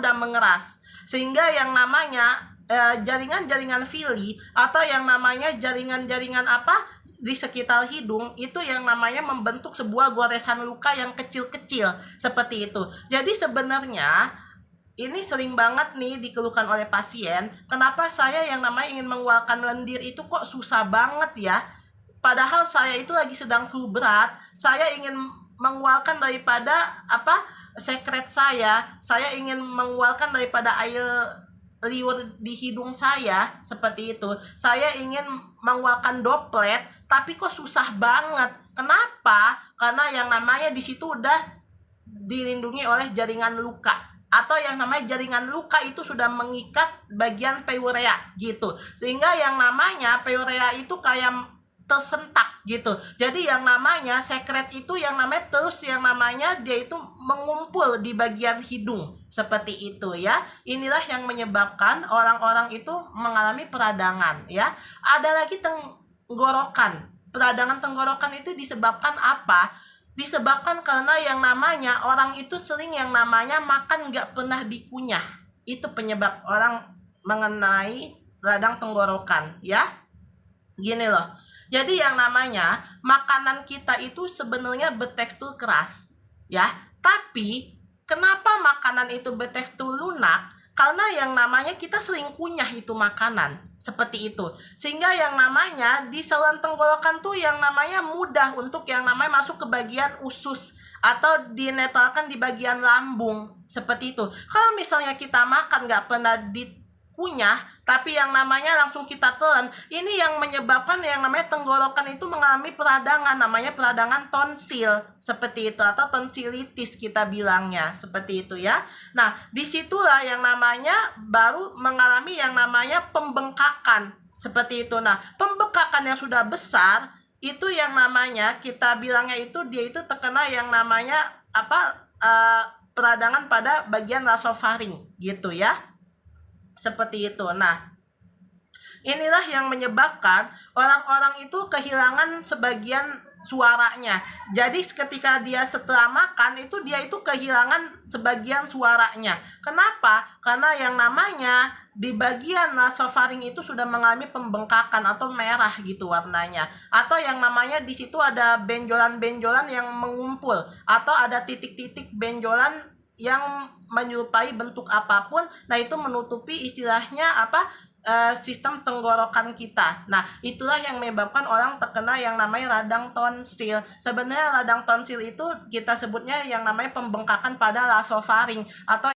udah mengeras. Sehingga yang namanya jaringan-jaringan villi atau yang namanya jaringan-jaringan di sekitar hidung itu yang namanya membentuk sebuah goresan luka yang kecil-kecil seperti itu. Jadi sebenarnya ini sering banget nih dikeluhkan oleh pasien. Kenapa saya yang namanya ingin mengeluarkan lendir itu kok susah banget ya? Padahal saya itu lagi sedang flu berat. Saya ingin mengeluarkan daripada sekret saya ingin mengeluarkan daripada air liur di hidung saya seperti itu. Saya ingin mengeluarkan droplet, tapi kok susah banget. Kenapa? Karena yang namanya di situ udah dilindungi oleh jaringan luka, atau yang namanya jaringan luka itu sudah mengikat bagian peurea gitu. Sehingga yang namanya peurea itu kayak tersentak gitu. Jadi yang namanya sekret itu yang namanya terus yang namanya dia itu mengumpul di bagian hidung seperti itu ya. Inilah yang menyebabkan orang-orang itu mengalami peradangan ya. Ada lagi tenggorokan. Peradangan tenggorokan itu disebabkan apa? Disebabkan karena yang namanya orang itu sering yang namanya makan nggak pernah dikunyah. Itu penyebab orang mengenai radang tenggorokan ya. Gini loh. Jadi yang namanya makanan kita itu sebenarnya bertekstur keras ya. Tapi kenapa makanan itu bertekstur lunak? Karena yang namanya kita sering kunyah itu makanan seperti itu. Sehingga yang namanya di saluran tenggorokan tuh yang namanya mudah untuk yang namanya masuk ke bagian usus atau dinetralkan di bagian lambung seperti itu. Kalau misalnya kita makan nggak pernah dikunyah, tapi yang namanya langsung kita telan, ini yang menyebabkan yang namanya tenggorokan itu mengalami peradangan, namanya peradangan tonsil seperti itu, atau tonsilitis kita bilangnya seperti itu ya. Nah disitulah yang namanya baru mengalami yang namanya pembengkakan seperti itu. Nah pembengkakan yang sudah besar itu yang namanya kita bilangnya itu dia itu terkena yang namanya peradangan pada bagian nasofaring gitu ya. Seperti itu. Nah, inilah yang menyebabkan orang-orang itu kehilangan sebagian suaranya. Jadi ketika dia setelah makan itu dia itu kehilangan sebagian suaranya. Kenapa? Karena yang namanya di bagian nasofaring itu sudah mengalami pembengkakan atau merah gitu warnanya. Atau yang namanya di situ ada benjolan-benjolan yang mengumpul atau ada titik-titik benjolan yang menyerupai bentuk apapun. Nah itu menutupi istilahnya sistem tenggorokan kita. Nah itulah yang menyebabkan orang terkena yang namanya radang tonsil. Sebenarnya radang tonsil itu kita sebutnya yang namanya pembengkakan pada nasofaring atau